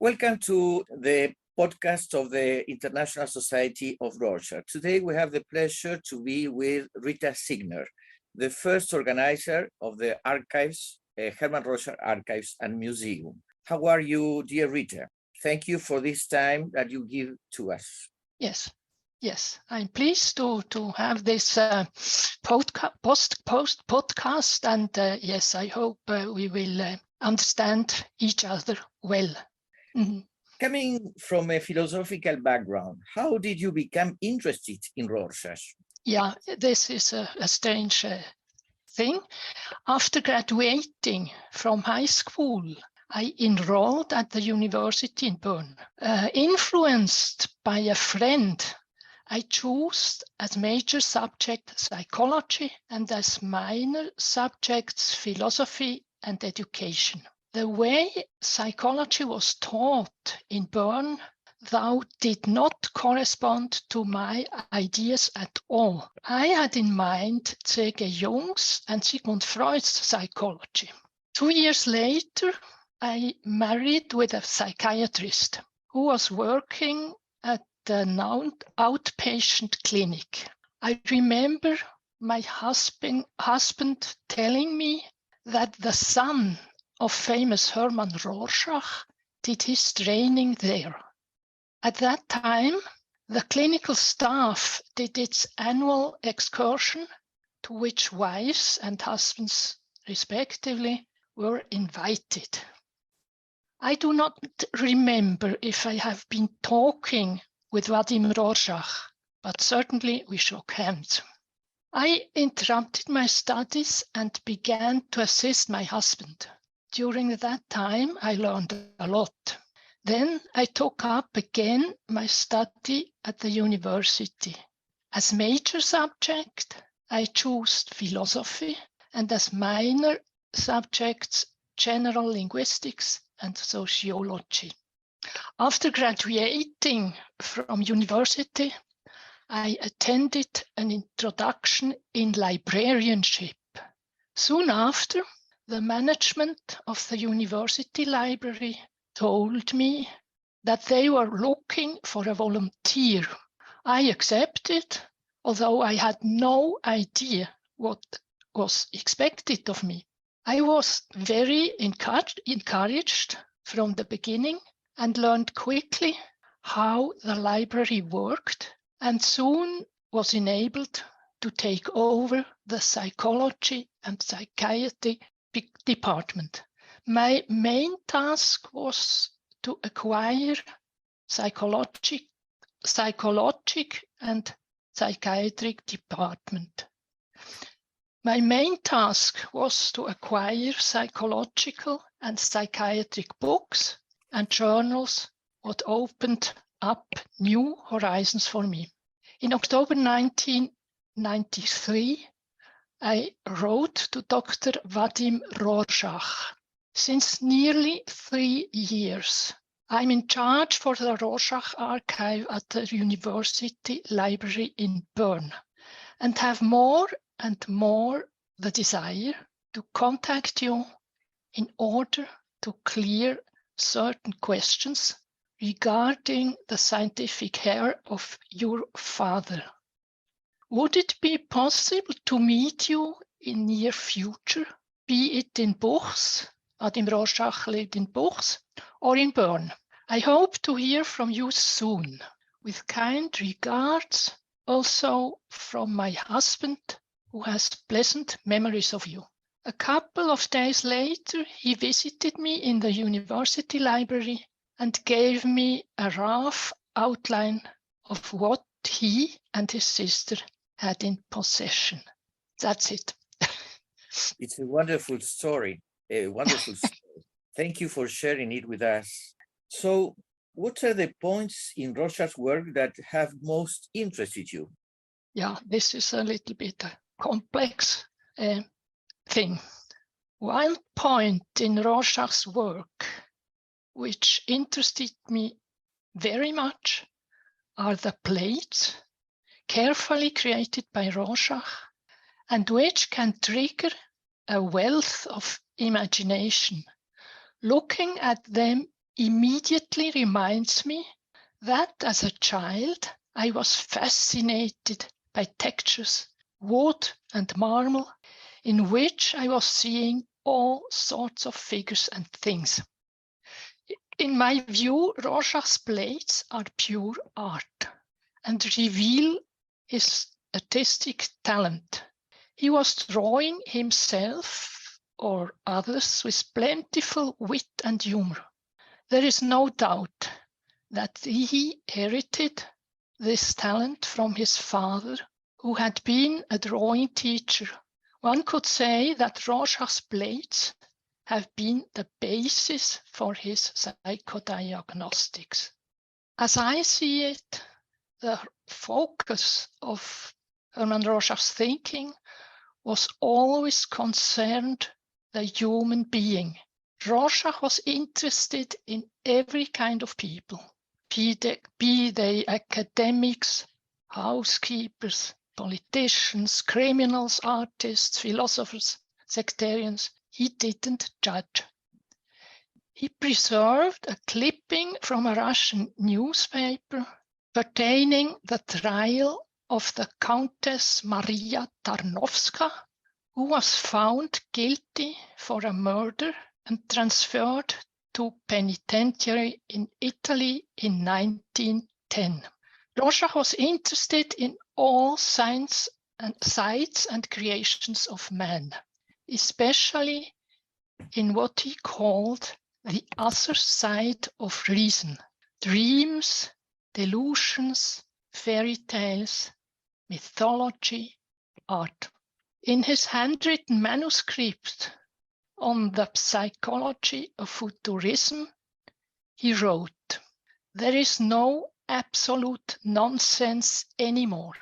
Welcome to the podcast of the International Society of Rorschach. Today we have the pleasure to be with Rita Signer, the first organizer of the archives, Hermann Rorschach Archives and Museum. How are you, dear Rita? Thank you for this time that you give to us. Yes, I'm pleased to have this podcast, and yes, I hope we will understand each other well. Mm-hmm. Coming from a philosophical background, how did you become interested in Rorschach? Yeah, this is a strange thing. After graduating from high school, I enrolled at the university in Bern. Influenced by a friend, I chose as major subject psychology and as minor subjects philosophy and education. The way psychology was taught in Bern, though, did not correspond to my ideas at all. I had in mind C.G. Jung's and Sigmund Freud's psychology. 2 years later, I married with a psychiatrist who was working at an outpatient clinic. I remember my husband telling me that the son of famous Hermann Rorschach did his training there. At that time, the clinical staff did its annual excursion, to which wives and husbands, respectively, were invited. I do not remember if I have been talking with Vadim Rorschach, but certainly we shook hands. I interrupted my studies and began to assist my husband. During that time, I learned a lot. Then I took up again my study at the university. As major subject, I chose philosophy, and as minor subjects, general linguistics and sociology. After graduating from university, I attended an introduction in librarianship. Soon after, the management of the university library told me that they were looking for a volunteer. I accepted, although I had no idea what was expected of me. I was very encouraged from the beginning and learned quickly how the library worked, and soon was enabled to take over the psychology and psychiatry department. My main task was to acquire psychologic and psychiatric department. My main task was to acquire psychological and psychiatric books and journals, what opened up new horizons for me. In October 1993, I wrote to Dr. Vadim Rorschach. Since nearly 3 years, I'm in charge for the Rorschach Archive at the University Library in Bern, and have more and more the desire to contact you in order to clear certain questions regarding the scientific heir of your father. Would it be possible to meet you in near future, be it in Buchs, Vadim Rorschach lived in Buchs, or in Bern? I hope to hear from you soon. With kind regards, also from my husband, who has pleasant memories of you. A couple of days later, he visited me in the university library and gave me a rough outline of what he and his sister had in possession. That's it. It's a wonderful story, Thank you for sharing it with us. So, what are the points in Rorschach's work that have most interested you? Yeah, this is a little bit a complex thing. One point in Rorschach's work which interested me very much are the plates carefully created by Rorschach and which can trigger a wealth of imagination. Looking at them immediately reminds me that as a child, I was fascinated by textures, wood and marble, in which I was seeing all sorts of figures and things. In my view, Rorschach's plates are pure art and reveal his artistic talent. He was drawing himself or others with plentiful wit and humor. There is no doubt that he inherited this talent from his father, who had been a drawing teacher. One could say that Rorschach's plates have been the basis for his psychodiagnostics. As I see it, the focus of Hermann Rorschach's thinking was always concerned the human being. Rorschach was interested in every kind of people, be they academics, housekeepers, politicians, criminals, artists, philosophers, sectarians. He didn't judge. He preserved a clipping from a Russian newspaper pertaining the trial of the Countess Maria Tarnowska, who was found guilty for a murder and transferred to penitentiary in Italy in 1910. Rorschach was interested in all sides and creations of man, especially in what he called the other side of reason: dreams, delusions, fairy tales, mythology, art. In his handwritten manuscript on the psychology of futurism, he wrote, "There is no absolute nonsense anymore,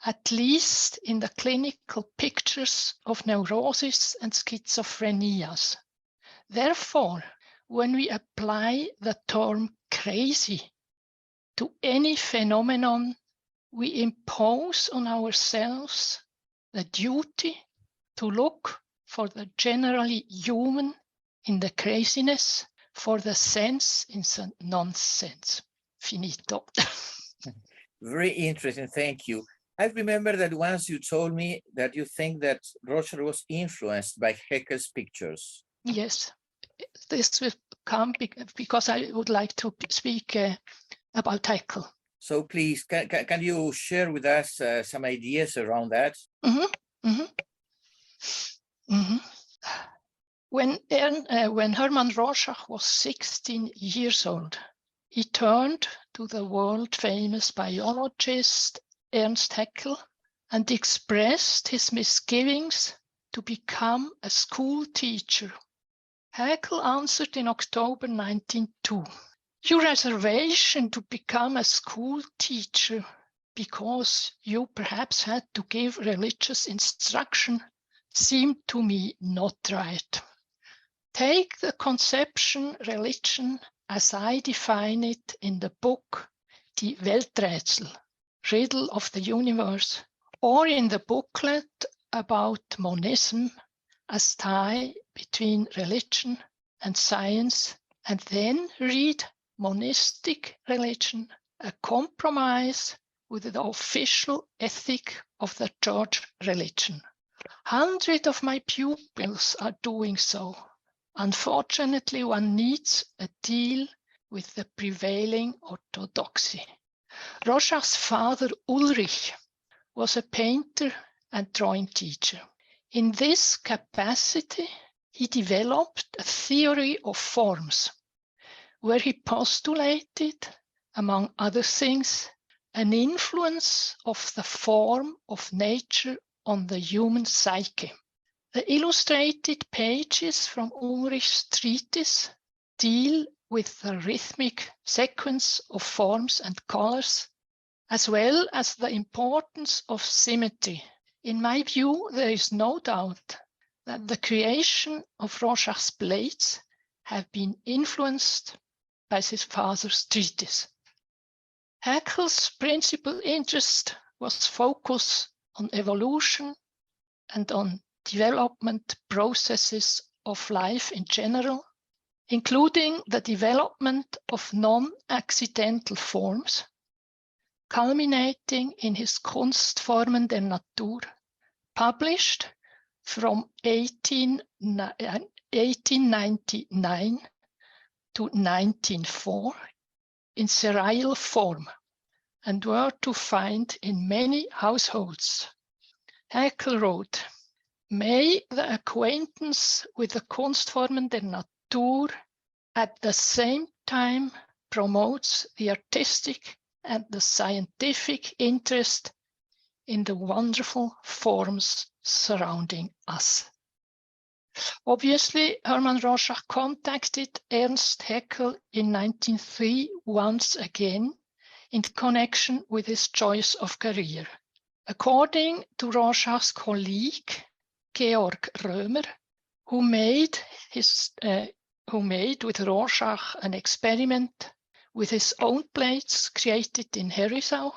at least in the clinical pictures of neurosis and schizophrenias. Therefore, when we apply the term crazy to any phenomenon, we impose on ourselves the duty to look for the generally human in the craziness, for the sense in the nonsense." Finito. Very interesting, thank you. I remember that once you told me that you think that Rorschach was influenced by Haeckel's pictures. Yes, this will come because I would like to speak about Haeckel. So please, can you share with us some ideas around that? When Hermann Rorschach was 16 years old, he turned to the world-famous biologist Ernst Haeckel and expressed his misgivings to become a school teacher. Haeckel answered in October 1902, "Your reservation to become a school teacher because you perhaps had to give religious instruction seemed to me not right. Take the conception religion as I define it in the book Die Welträtsel, Riddle of the Universe, or in the booklet about monism, as tie between religion and science, and then read monistic religion, a compromise with the official ethic of the church religion. Hundreds of my pupils are doing so. Unfortunately, one needs a deal with the prevailing orthodoxy." Rorschach's father, Ulrich, was a painter and drawing teacher. In this capacity, he developed a theory of forms, where he postulated, among other things, an influence of the form of nature on the human psyche. The illustrated pages from Ulrich's treatise deal with the rhythmic sequence of forms and colors, as well as the importance of symmetry. In my view, there is no doubt that the creation of Rorschach's plates have been influenced by his father's treatise. Haeckel's principal interest was focused on evolution and on development processes of life in general, including the development of non-accidental forms, culminating in his Kunstformen der Natur, published from 1899 to 1904 in serial form, and were to find in many households. Haeckel wrote, "May the acquaintance with the Kunstformen der Natur at the same time promotes the artistic and the scientific interest in the wonderful forms surrounding us." Obviously, Hermann Rorschach contacted Ernst Haeckel in 1903 once again in connection with his choice of career. According to Rorschach's colleague, Georg Römer, who made with Rorschach an experiment with his own plates created in Herisau,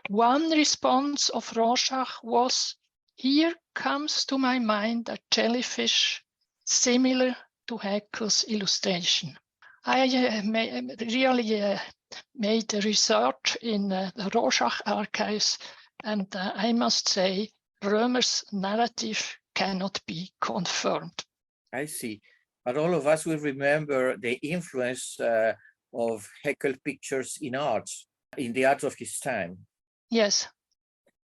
one response of Rorschach was, "Here comes to my mind a jellyfish similar to Haeckel's illustration." I really made a research in the Rorschach Archives, and I must say Römer's narrative cannot be confirmed. I see. But all of us will remember the influence of Haeckel pictures in art, in the art of his time. Yes.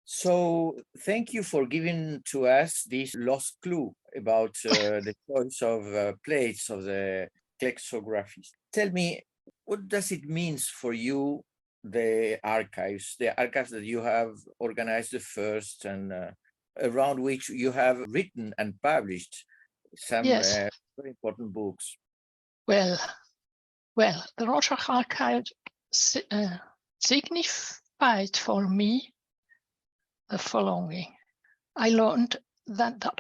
So thank you for giving to us this lost clue about the choice of plates of the Klexographies. Tell me, what does it mean for you, the archives that you have organized the first and around which you have written and published some Yes. very important books? Well, the Rorschach Archive signified for me the following. I learned that the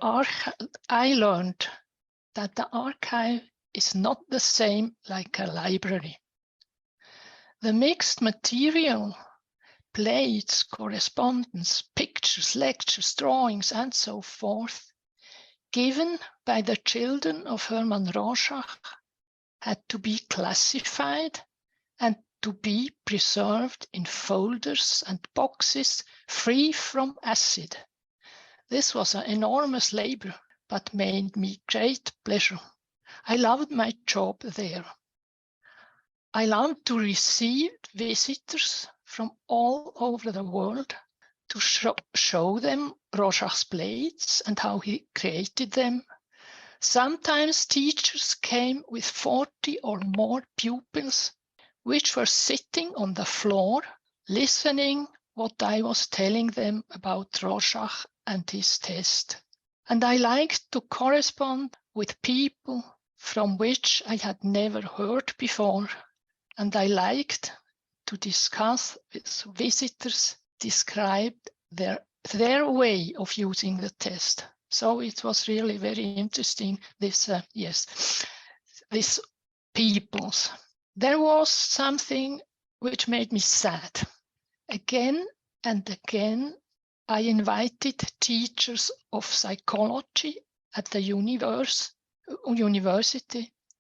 archive is not the same like a library. The mixed material, plates, correspondence, pictures, lectures, drawings, and so forth, given by the children of Hermann Rorschach, had to be classified and to be preserved in folders and boxes free from acid. This was an enormous labor, but made me great pleasure. I loved my job there. I loved to receive visitors from all over the world to show them Rorschach's plates and how he created them. Sometimes teachers came with 40 or more pupils, which were sitting on the floor, listening what I was telling them about Rorschach and his test. And I liked to correspond with people from which I had never heard before. And I liked to discuss with visitors, describe their way of using the test. So it was really very interesting, this peoples. There was something which made me sad. Again and again, I invited teachers of psychology at the university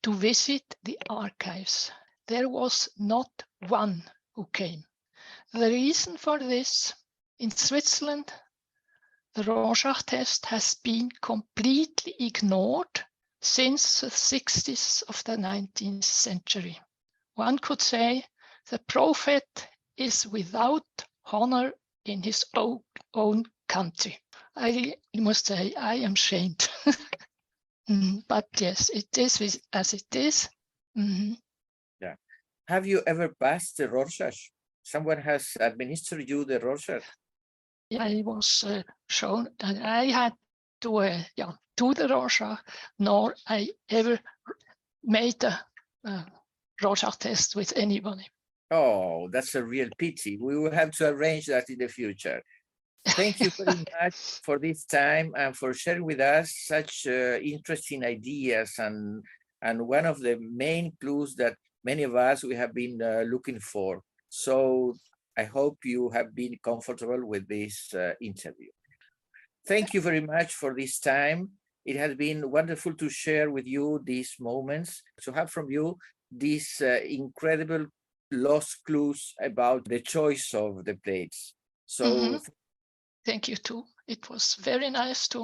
to visit the archives. There was not one who came. The reason for this, in Switzerland, the Rorschach test has been completely ignored since the 60s of the 19th century. One could say the prophet is without honor in his own country. I must say I am ashamed. But yes, it is as it is. Mm-hmm. Yeah. Have you ever passed the Rorschach? Someone has administered you the Rorschach? I was shown that I had to do the Rorschach, nor I ever made a Rorschach test with anybody. Oh, that's a real pity. We will have to arrange that in the future. Thank you very much for this time and for sharing with us such interesting ideas and one of the main clues that many of us we have been looking for. So I hope you have been comfortable with this interview. Thank you very much for this time. It has been wonderful to share with you these moments, to have from you these incredible lost clues about the choice of the plates. So thank you too. It was very nice to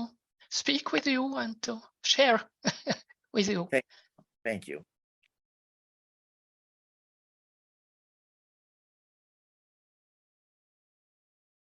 speak with you and to share with you. Thank you.